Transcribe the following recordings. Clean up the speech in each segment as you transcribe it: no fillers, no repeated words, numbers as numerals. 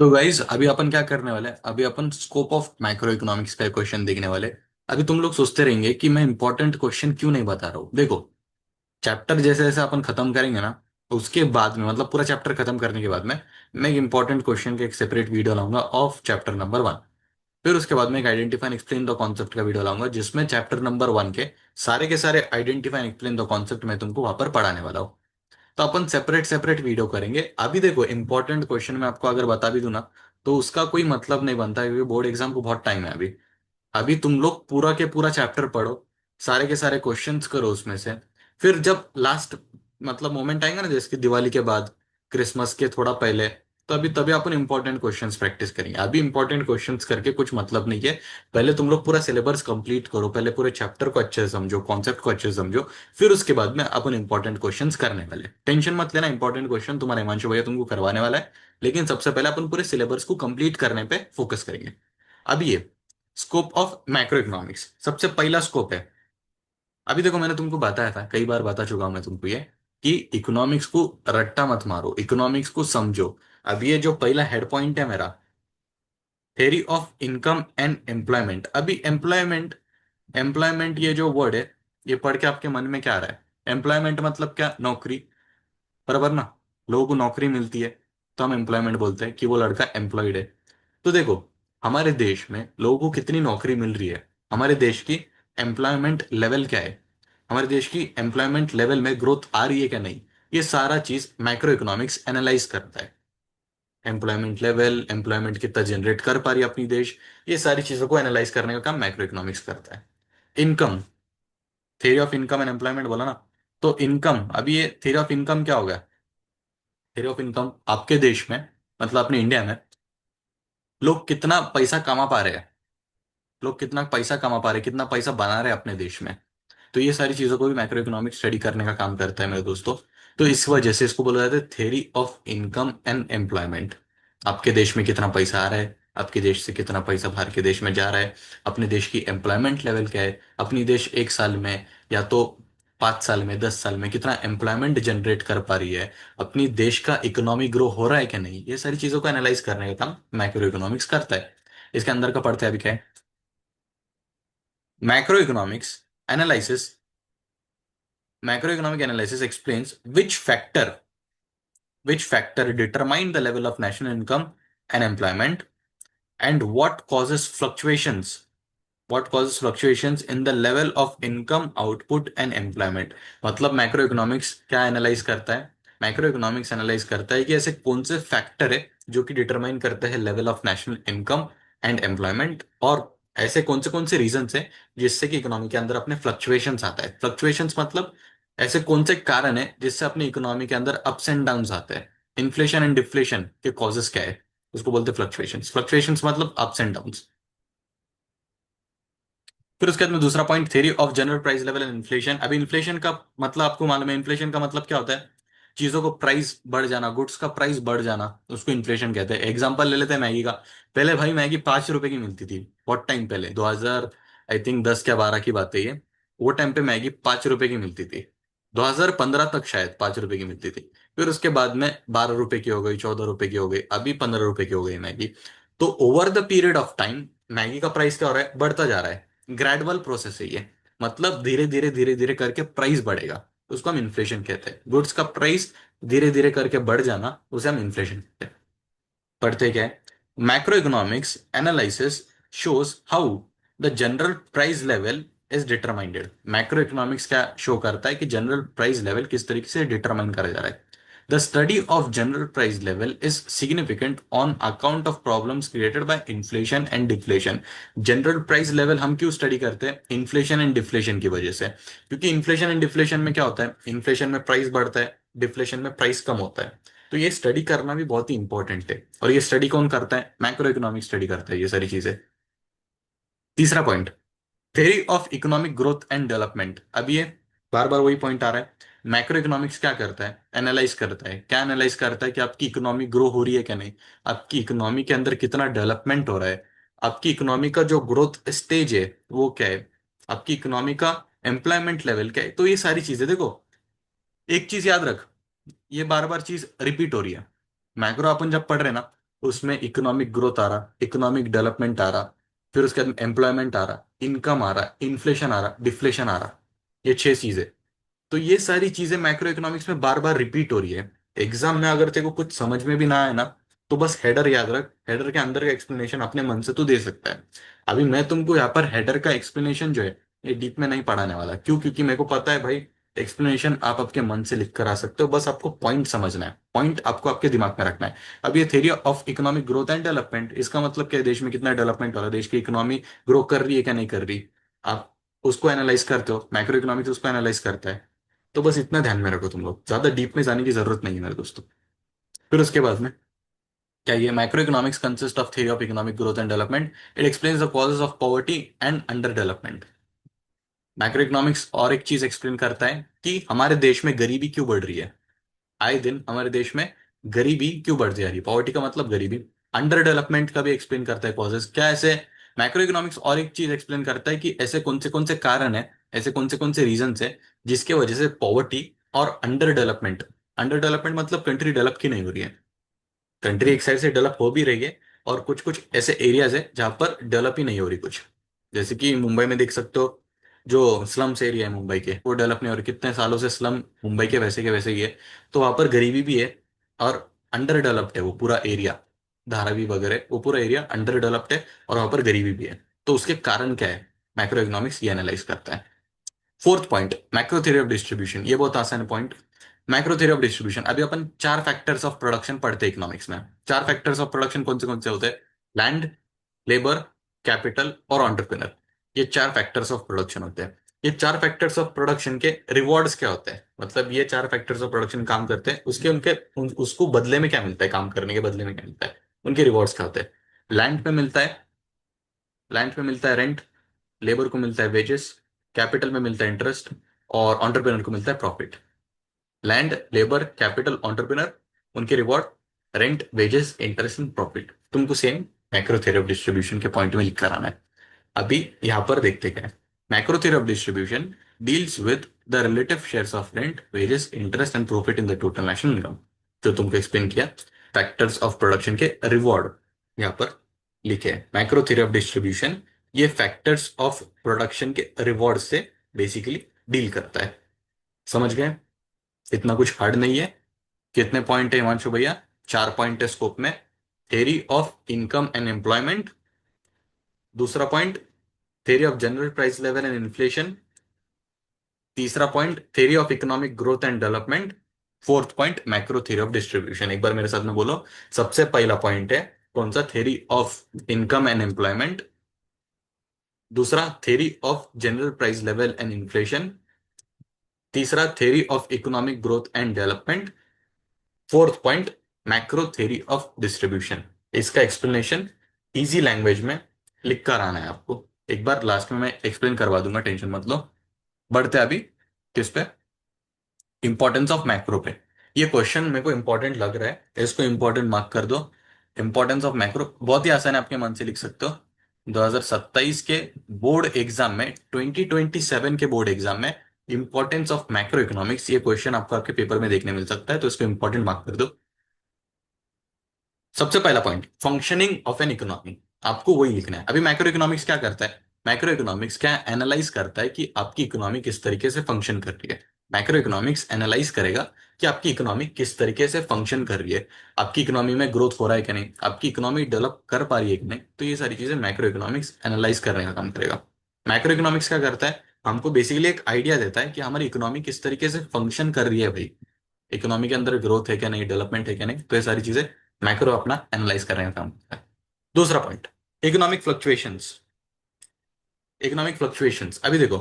तो गाइज अभी अपन क्या करने वाले हैं। अभी अपन स्कोप ऑफ माइक्रो इकोनॉमिक्स का क्वेश्चन देखने वाले हैं। अभी तुम लोग सोचते रहेंगे कि मैं इंपॉर्टेंट क्वेश्चन क्यों नहीं बता रहा हूँ। देखो, चैप्टर जैसे जैसे अपन खत्म करेंगे ना, उसके बाद में मतलब पूरा चैप्टर खत्म करने के बाद में मैं एक इंपॉर्टेंट क्वेश्चन के एक सेपरेट वीडियो लाऊंगा ऑफ चैप्टर नंबर 1। फिर उसके बाद में एक identify and explain the concept का वीडियो लाऊंगा, जिसमें चैप्टर नंबर 1 के सारे identify and explain the concept मैं तुमको वहां पर पढ़ाने वाला हूँ। तो अपन सेपरेट सेपरेट वीडियो करेंगे। अभी देखो, इंपॉर्टेंट क्वेश्चन मैं आपको अगर बता भी दूं ना, तो उसका कोई मतलब नहीं बनता है, क्योंकि बोर्ड एग्जाम को बहुत टाइम है अभी। अभी तुम लोग पूरा के पूरा चैप्टर पढ़ो, सारे के सारे क्वेश्चंस करो उसमें से। फिर जब लास्ट मतलब मोमेंट आएगा ना, जैसे कि दिवाली के बाद, क्रिसमस के थोड़ा पहले, तो अभी तभी अपन इंपॉर्टेंट क्वेश्चंस प्रैक्टिस करेंगे। अभी इंपॉर्टेंट क्वेश्चंस करके कुछ मतलब नहीं है। पहले तुम लोग पूरा सिलेबस कंप्लीट करो, पहले पूरे चैप्टर को अच्छे से समझो, कॉन्सेप्ट को अच्छे से समझो। फिर उसके बाद में अपन इंपॉर्टेंट क्वेश्चंस करने वाले। टेंशन मत लेना, इंपॉर्टेंट क्वेश्चन तुम्हारा हिमांशु भैया तुमको करवाने वाला है। लेकिन सबसे पहले अपन पूरे सिलेबस को कंप्लीट करने पे फोकस करेंगे। अभी ये स्कोप ऑफ मैक्रो इकोनॉमिक्स सबसे पहला स्कोप है। अभी देखो, मैंने तुमको बताया था, कई बार बता चुका हूं मैं तुमको ये, कि इकोनॉमिक्स को रट्टा मत मारो, इकोनॉमिक्स को समझो। अब ये जो पहला हेड पॉइंट है मेरा, theory of income and employment. अभी एम्प्लॉयमेंट, एम्प्लॉयमेंट ये जो वर्ड है, ये पढ़ के आपके मन में क्या आ रहा है? एम्प्लॉयमेंट मतलब क्या? नौकरी, बराबर ना। लोगों को नौकरी मिलती है तो हम एम्प्लॉयमेंट बोलते हैं कि वो लड़का एम्प्लॉयड है। तो देखो, हमारे देश में लोगों को कितनी नौकरी मिल रही है, हमारे देश की एम्प्लॉयमेंट लेवल क्या है, हमारे देश की एम्प्लॉयमेंट लेवल में ग्रोथ आ रही है क्या नहीं, ये सारा चीज मैक्रो इकोनॉमिक्स एनालाइज करता है। एम्प्लॉयमेंट लेवल, एम्प्लॉयमेंट कितना जनरेट कर पा रही है अपनी देश, ये सारी चीजों को एनालाइज करने का काम मैक्रो इकोनॉमिक्स करता है। Income, theory of income and employment बोला ना, तो इनकम, अभी ये थ्योरी ऑफ इनकम क्या होगा? थ्योरी ऑफ इनकम आपके देश में, मतलब अपने इंडिया में, लोग कितना पैसा कमा पा रहे हैं, लोग कितना पैसा कमा पा रहे हैं, कितना पैसा बना रहे हैं अपने देश में। तो ये सारी चीजों को भी मैक्रो इकोनॉमिक स्टडी करने का काम करता है मेरे दोस्तों। तो इस वजह से इसको बोला जाता है theory of income and employment. आपके देश में कितना पैसा आ रहा है, आपके देश से कितना पैसा बाहर के देश में जा रहा है, अपने देश की एम्प्लॉयमेंट लेवल क्या है, अपनी देश एक साल में या तो 5 साल में, 10 साल में कितना एम्प्लॉयमेंट जनरेट कर पा रही है, अपनी देश का इकोनॉमी ग्रो हो रहा है कि नहीं, ये सारी चीजों को एनालाइज करने का काम मैक्रो इकोनॉमिक्स करता है। इसके अंदर का पढ़ते हैं अभी क्या है। Macro economics analysis, macroeconomic analysis explains which factor determine the level of national income and employment, and what causes fluctuations in the level of income, output and employment। मतलब मैक्रो इकोनॉमिक्स क्या एनालाइज करता है? Macro economics analyse करता है कि ऐसे कौन से फैक्टर है जो कि डिटरमाइन करते हैं level of national income and employment, और ऐसे कौन से रीजंस है जिससे कि इकोनॉमी के अंदर अपने फ्लक्चुएशंस आता है। फ्लक्चुएशंस मतलब ऐसे कौन से कारण है जिससे अपनी इकोनॉमी के अंदर अप्स एंड डाउन्स आते हैं। इन्फ्लेशन एंड डिफ्लेशन के कॉजेस क्या है, उसको बोलते हैं फ्लक्चुएशंस। फ्लक्चुएशंस मतलब अप्स एंड डाउन्स। फिर उसके बाद में दूसरा point, theory of general price level and inflation. अभी इन्फ्लेशन का मतलब आपको मालूम है, इन्फ्लेशन का मतलब क्या होता है? चीजों को प्राइस बढ़ जाना, गुड्स का प्राइस बढ़ जाना, उसको इन्फ्लेशन कहते हैं। एग्जांपल ले लेते हैं मैगी का। पहले भाई मैगी 5 रुपए की मिलती थी, बहुत टाइम पहले, 2000 आई थिंक 10 या 12 की बात है ये। वो टाइम पे मैगी 5 रुपए की मिलती थी। 2015 तक शायद 5 रुपए की मिलती थी। फिर उसके बाद में 12 रुपए की हो गई, 14 रुपए की हो गई, अभी 15 रुपए की हो गई मैगी। तो over the period of time Maggi का प्राइस क्या हो रहा है? बढ़ता जा रहा है। ग्रेजुअल प्रोसेस है ये, मतलब धीरे धीरे करके प्राइस बढ़ेगा, उसको हम इन्फ्लेशन कहते हैं। गुड्स का प्राइस धीरे धीरे करके बढ़ जाना, उसे हम इन्फ्लेशन कहते हैं। पढ़ते क्या है? Macro economics analysis shows how the general price level is determined. Macro economics क्या शो करता है कि जनरल प्राइस लेवल किस तरीके से डिटरमाइन करा जा रहा है। The study of general price level is significant on account of problems created by inflation and deflation. General price level हम क्यों स्टडी करते हैं? इन्फ्लेशन एंड डिफ्लेशन की वजह से। क्योंकि इन्फ्लेशन एंड डिफ्लेशन में क्या होता है? इन्फ्लेशन में प्राइस बढ़ता है, डिफ्लेशन में प्राइस कम होता है। तो ये स्टडी करना भी बहुत ही इंपॉर्टेंट है। और ये स्टडी कौन करता है? मैक्रो इकोनॉमिक स्टडी करता है ये सारी चीजें। तीसरा point, theory of economic growth and development. अब ये बार बार वही पॉइंट आ रहा है। मैक्रो इकोनॉमिक्स क्या करता है? एनालाइज करता है। क्या एनालाइज करता है? कि आपकी इकोनॉमी ग्रो हो रही है क्या नहीं, आपकी इकोनॉमी के अंदर कितना डेवलपमेंट हो रहा है, आपकी इकोनॉमी का जो ग्रोथ स्टेज है वो क्या है, आपकी इकोनॉमी का एम्प्लॉयमेंट लेवल क्या है। तो ये सारी चीजें देखो, एक चीज याद रख, ये बार बार चीज रिपीट हो रही है। मैक्रो अपन जब पढ़ रहे हैं ना, उसमें इकोनॉमिक ग्रोथ आ रहा, इकोनॉमिक डेवलपमेंट आ रहा, फिर उसके बाद एम्प्लॉयमेंट आ रहा, इनकम आ रहा, इन्फ्लेशन आ रहा, डिफ्लेशन आ रहा। ये 6 चीजें। तो ये सारी चीजें मैक्रो इकोनॉमिक्स में बार बार रिपीट हो रही है। एग्जाम में अगर तेरे को कुछ समझ में भी ना आए ना, तो बस हेडर याद रख, हेडर के अंदर का एक्सप्लेनेशन अपने मन से तू दे सकता है। अभी मैं तुमको यहाँ पर हेडर का एक्सप्लेनेशन जो है ये डीप में नहीं पढ़ाने वाला। क्यों? क्योंकि मेरे को पता है भाई, एक्सप्लेनेशन आप आपके मन से लिख कर आ सकते हो, बस आपको पॉइंट समझना है, पॉइंट आपको आपके दिमाग में रखना है। अब ये theory of economic growth and development, इसका मतलब क्या है? देश में कितना डेवलपमेंट हो रहा है, देश की इकोनॉमी ग्रो कर रही है क्या नहीं कर रही, आप उसको एनालाइज करते हो, मैक्रो इकोनॉमिक्स उसको एनालाइज करता है। तो बस इतना ध्यान में रखो, तुम लोग ज्यादा डीप में जाने की जरूरत नहीं है मेरे दोस्तों। फिर उसके बाद में क्या, ये micro economics consist of theory of economic growth and development. It explains the causes of poverty and under development. Micro economics और एक चीज एक्सप्लेन करता है कि हमारे देश में गरीबी क्यों बढ़ रही है। आए दिन हमारे देश में गरीबी क्यों बढ़ती जा रही है, पॉवर्टी का मतलब गरीबी। अंडर डेवलपमेंट का भी एक्सप्लेन करता है कॉजेज क्या, ऐसे माइक्रो इकोनॉमिक्स और एक चीज एक्सप्लेन करता है कि ऐसे कौन से कारण है, ऐसे कौन से रीजन है जिसके वजह से पॉवर्टी और अंडर डेवलपमेंट, अंडर डेवलपमेंट मतलब कंट्री डेवलप की नहीं हो रही है, कंट्री एक साइड से डेवलप हो भी रही है, और कुछ कुछ ऐसे एरियाज है जहां पर डेवलप ही नहीं हो रही कुछ। जैसे कि मुंबई में देख सकते हो, जो स्लम्स एरिया है मुंबई के, वो डेवलप नहीं हो रहे, कितने सालों से स्लम मुंबई के वैसे ही है। तो वहां पर गरीबी भी है, और अंडर डेवलप्ड है वो पूरा एरिया, धारावी वगैरह वो पूरा एरिया अंडर डेवलप्ड है, और वहां पर गरीबी भी है। तो उसके कारण क्या है, मैक्रो इकोनॉमिक्स ये एनालाइज करता है। Fourth point, macro theory of distribution, ये बहुत आसान है point. Macro theory of distribution, अभी अपन 4 फैक्टर्स ऑफ प्रोडक्शन पढ़ते हैं इकोनॉमिक्स में। 4 फैक्टर्स ऑफ प्रोडक्शन कौन से होते हैं? लैंड, लेबर, कैपिटल और एंटरप्रेन्योर। ये 4 फैक्टर्स ऑफ प्रोडक्शन होते हैं। ये 4 फैक्टर्स ऑफ प्रोडक्शन के रिवॉर्ड्स क्या होते हैं, मतलब ये 4 फैक्टर्स ऑफ प्रोडक्शन काम करते हैं, उसके उनके उसको बदले में क्या मिलता है, काम करने के बदले में क्या मिलता है, उनके रिवॉर्ड्स क्या होते हैं। लैंड पे मिलता है, लैंड पे मिलता है रेंट, लेबर को मिलता है वेजेस, कैपिटल में मिलता है इंटरेस्ट, और एंटरप्रेन्योर को मिलता है profit. Land, labour, capital, entrepreneur, उनके reward rent, wages, interest and profit. तुमको same macro theory of distribution के पॉइंट में लिख कर आना है। अभी यहां पर देखते क्या है। Macro theory of distribution deals with the relative shares of rent, wages, interest and profit in the total national income. जो तुमको एक्सप्लेन किया, फैक्टर्स ऑफ प्रोडक्शन के रिवॉर्ड यहां पर लिखे हैं। मैक्रो थ्योरी ऑफ डिस्ट्रीब्यूशन ये फैक्टर्स ऑफ प्रोडक्शन के रिवॉर्ड से बेसिकली डील करता है। समझ गए? इतना कुछ हार्ड नहीं है। कितने पॉइंट है हिमांशु भैया? 4 पॉइंट है स्कोप में। Theory of income and employment, दूसरा point theory of general price level and inflation, तीसरा point theory of economic growth and development, fourth point macro theory of distribution. एक बार मेरे साथ में बोलो। सबसे पहला पॉइंट है कौन सा? Theory of income and employment. दूसरा theory of general price level and inflation. तीसरा theory of economic growth and development. Fourth point macro theory of distribution. इसका एक्सप्लेनेशन इजी लैंग्वेज में लिख कर आना है आपको। एक बार लास्ट में मैं एक्सप्लेन करवा दूंगा, टेंशन मत लो। बढ़ते हैं अभी किस पे? इंपॉर्टेंस ऑफ मैक्रो पे। ये क्वेश्चन मेरे को इंपॉर्टेंट लग रहा है, इसको इंपॉर्टेंट मार्क कर दो। इंपॉर्टेंस ऑफ मैक्रो बहुत ही आसान है, आपके मन से लिख सकते हो। 2027 के बोर्ड एग्जाम में, 2027 के बोर्ड एग्जाम में इंपॉर्टेंस ऑफ मैक्रो इकोनॉमिक्स, ये क्वेश्चन आपको आपके पेपर में देखने मिल सकता है, तो इसको इंपॉर्टेंट मार्क कर दो। सबसे पहला point, functioning of an economy, आपको वही लिखना है। अभी मैक्रो इकोनॉमिक्स क्या करता है? मैक्रो इकोनॉमिक्स क्या एनालाइज करता है कि आपकी इकोनॉमी किस तरीके से फंक्शन कर रही है। मैक्रो इकोनॉमिक्स एनालाइज करेगा कि आपकी इकोनॉमी किस तरीके से फंक्शन कर रही है, आपकी इकोनॉमी में ग्रोथ हो रहा है कि नहीं, आपकी इकोनॉमी डेवलप कर पा रही है कि नहीं। तो ये सारी चीजें मैक्रो इकोनॉमिक्स एनालाइज करने का काम करेगा। मैक्रो इकोनॉमिक्स क्या करता है? हमको बेसिकली एक आइडिया देता है कि हमारी इकोनॉमी किस तरीके से फंक्शन कर रही है भाई, इकोनॉमी के अंदर ग्रोथ है क्या नहीं, डेवलपमेंट है क्या नहीं। तो ये सारी चीजें मैक्रो अपना एनालाइज करने का काम करता है। दूसरा point, economic fluctuations. Economic fluctuations, अभी देखो,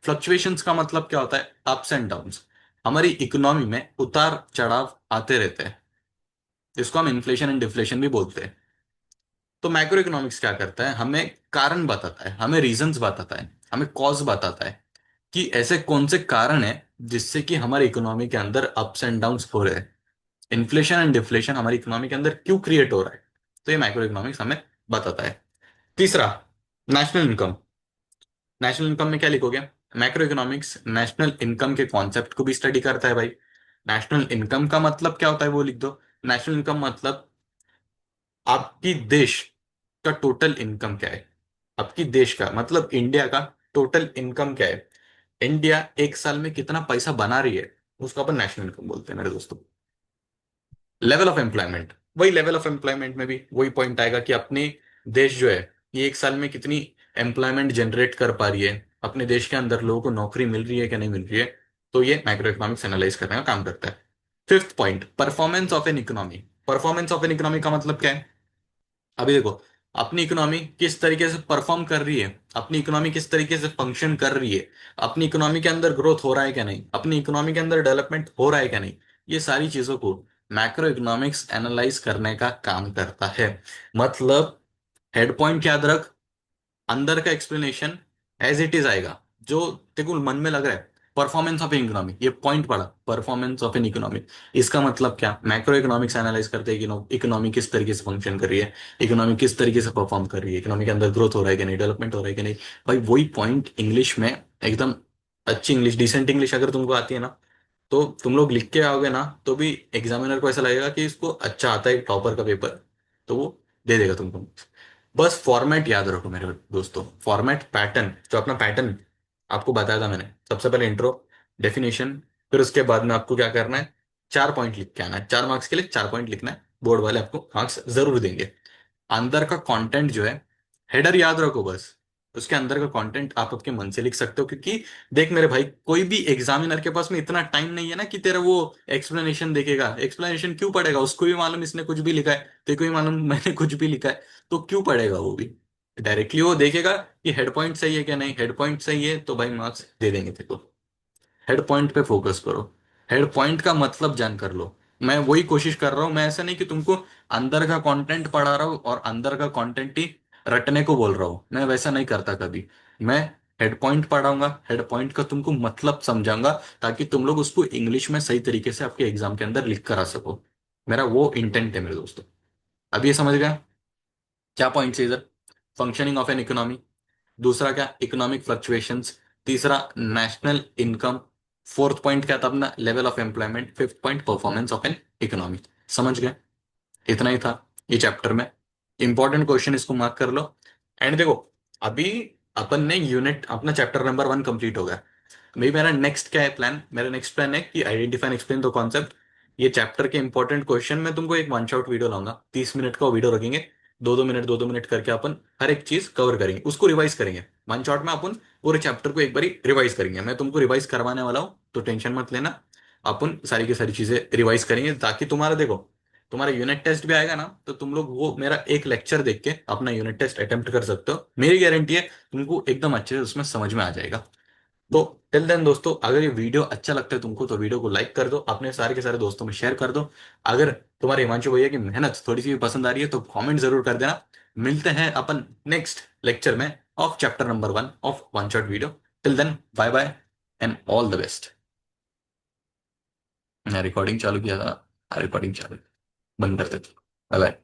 फ्लक्चुएशंस का मतलब क्या होता है? Ups and downs. हमारी इकोनॉमी में उतार चढ़ाव आते रहते हैं, जिसको हम इन्फ्लेशन एंड डिफ्लेशन भी बोलते हैं। तो मैक्रो इकोनॉमिक्स क्या करता है? हमें कारण बताता है, हमें रीजंस बताता है, हमें कॉज बताता है कि ऐसे कौन से कारण है जिससे कि हमारे इकोनॉमी के अंदर अप्स एंड डाउन्स हो रहे हैं, इन्फ्लेशन एंड डिफ्लेशन हमारी इकोनॉमी के अंदर क्यों क्रिएट हो रहा है। तो ये मैक्रो इकोनॉमिक्स हमें बताता है। तीसरा, नेशनल इनकम। नेशनल इनकम में क्या लिखोगे? मैक्रो इकोनॉमिक्स नेशनल इनकम के कॉन्सेप्ट को भी स्टडी करता है भाई। नेशनल इनकम का मतलब क्या होता है वो लिख दो। नेशनल इनकम मतलब आपकी देश का टोटल इनकम क्या है? आपकी देश का मतलब इंडिया का टोटल इनकम क्या है? इंडिया एक साल में कितना पैसा बना रही है, उसको अपन नेशनल इनकम बोलते हैं मेरे दोस्तों। लेवल ऑफ एम्प्लॉयमेंट, वही लेवल ऑफ एम्प्लॉयमेंट में भी वही पॉइंट आएगा कि अपने देश जो है ये एक साल में कितनी एम्प्लॉयमेंट जनरेट कर पा रही है, अपने देश के अंदर लोगों को नौकरी मिल रही है कि नहीं मिल रही है। तो ये मैक्रो इकोनॉमिक्स एनालाइज करने का काम करता है। Fifth point, performance of an economy. Performance of an economy का मतलब क्या है? अभी देखो, अपनी इकोनॉमी किस तरीके से परफॉर्म कर रही है, अपनी इकोनॉमी किस तरीके से फंक्शन कर रही है, अपनी इकोनॉमी के अंदर ग्रोथ हो रहा है क्या नहीं, अपनी इकोनॉमी के अंदर डेवलपमेंट हो रहा है क्या नहीं, ये सारी चीजों को मैक्रो इकोनॉमिक्स एनालाइज करने का काम करता है। मतलब हेड पॉइंट याद रख, अंदर का एक्सप्लेनेशन एज इट इज आएगा जो तेरे को मन में लग रहा है। परफॉर्मेंस ऑफ एन इकोनॉमी, ये पॉइंट पड़ा, परफॉर्मेंस ऑफ एन इकोनॉमी। इसका मतलब क्या, मैक्रो इकोनॉमिक्स एनालाइज करते हैं कि इकोनॉमी किस तरीके से फंक्शन कर रही है, इकोनॉमी किस तरीके से परफॉर्म कर रही है, इकोनॉमी के अंदर ग्रोथ हो रहा है कि नहीं, डेवलपमेंट हो रहा है कि नहीं। भाई वही पॉइंट इंग्लिश में एकदम अच्छी इंग्लिश, डिसेंट इंग्लिश अगर तुमको आती है ना, तो तुम लोग लिख के आओगे ना, तो भी एग्जामिनर को ऐसा लगेगा कि इसको अच्छा आता है, टॉपर का पेपर, तो वो दे देगा तुमको। बस फॉर्मेट याद रखो मेरे दोस्तों, फॉर्मेट पैटर्न, जो अपना पैटर्न आपको बताया था मैंने, सबसे पहले इंट्रो, डेफिनेशन, फिर उसके बाद में आपको क्या करना है, 4 पॉइंट लिख के आना है, 4 मार्क्स के लिए 4 पॉइंट लिखना है, बोर्ड वाले आपको मार्क्स जरूर देंगे। अंदर का कंटेंट जो है, हेडर याद रखो बस, उसके अंदर का कंटेंट आप आपके मन से लिख सकते हो, क्योंकि देख मेरे भाई, कोई भी एग्जामिनर के पास में इतना टाइम नहीं है ना कि तेरा वो एक्सप्लेनेशन देखेगा। एक्सप्लेनेशन क्यों पढ़ेगा, उसको भी मालूम इसने कुछ भी लिखा है, तेरे को भी मालूम मैंने कुछ भी लिखा है, तो क्यों पढ़ेगा वो भी। डायरेक्टली वो देखेगा कि हेड पॉइंट सही है क्या नहीं, हेड पॉइंट सही है तो भाई मार्क्स दे देंगे तेरे को। हेड पॉइंट पे फोकस करो, हेड पॉइंट का मतलब जान कर लो। मैं वही कोशिश कर रहा हूं, मैं ऐसा नहीं कि तुमको अंदर का कंटेंट पढ़ा रहा हूँ और अंदर का कंटेंट ही रटने को बोल रहा हूँ, मैं वैसा नहीं करता कभी। मैं हेड पॉइंट पढ़ाऊंगा, हेड पॉइंट का तुमको मतलब समझाऊंगा, ताकि तुम लोग उसको इंग्लिश में सही तरीके से आपके एग्जाम के अंदर लिख कर आ सको। मेरा वो इंटेंट है मेरे दोस्तों। अब ये समझ गया क्या पॉइंट है इधर? फंक्शनिंग ऑफ एन इकोनॉमी, दूसरा क्या, इकोनॉमिक फ्लक्चुएशंस, तीसरा नेशनल इनकम, फोर्थ पॉइंट क्या था अपना, level of employment, fifth point performance of an economy. समझ गए? इतना ही था ये चैप्टर में। इंपॉर्टेंट क्वेश्चन, इसको मार्क कर लो। एंड देखो, अभी अपन ने यूनिट अपना चैप्टर नंबर 1 कंप्लीट हो गया। भाई मेरा नेक्स्ट क्या है प्लान, मेरा नेक्स्ट प्लान है कि identify and explain the concept. ये चैप्टर के इंपॉर्टेंट क्वेश्चन मैं तुमको एक वन शॉट वीडियो लाऊंगा, 30 मिनट का वीडियो रखेंगे, 2-2 मिनट 2-2 मिनट करके अपन हर एक चीज कवर करेंगे, उसको रिवाइज करेंगे। वन शॉट में अपन पूरे चैप्टर को एक बार रिवाइज करेंगे, मैं तुमको रिवाइज करवाने वाला हूँ, तो टेंशन मत लेना। अपन सारी की सारी चीजें रिवाइज करेंगे, ताकि तुम्हारा देखो, तुम्हारा यूनिट टेस्ट भी आएगा ना, तो तुम लोग वो मेरा एक लेक्चर देख के अपना यूनिट टेस्ट अटेम्प्ट कर सकते हो, मेरी गारंटी है तुमको एकदम अच्छे से उसमें समझ में आ जाएगा। तो टिल देन दोस्तों, अगर ये वीडियो अच्छा लगता है तुमको, तो वीडियो को लाइक कर दो, अपने सारे के सारे दोस्तों में शेयर कर दो। अगर तुम्हारे हिमांशु भैया की मेहनत थोड़ी सी भी पसंद आ रही है, तो कमेंट जरूर कर देना। मिलते हैं अपन नेक्स्ट लेक्चर में of chapter number 1 of one shot video. Till then bye bye and all the best. मैं रिकॉर्डिंग चालू किया था, रिकॉर्डिंग चालू, बंद कर देते, बाय बाय।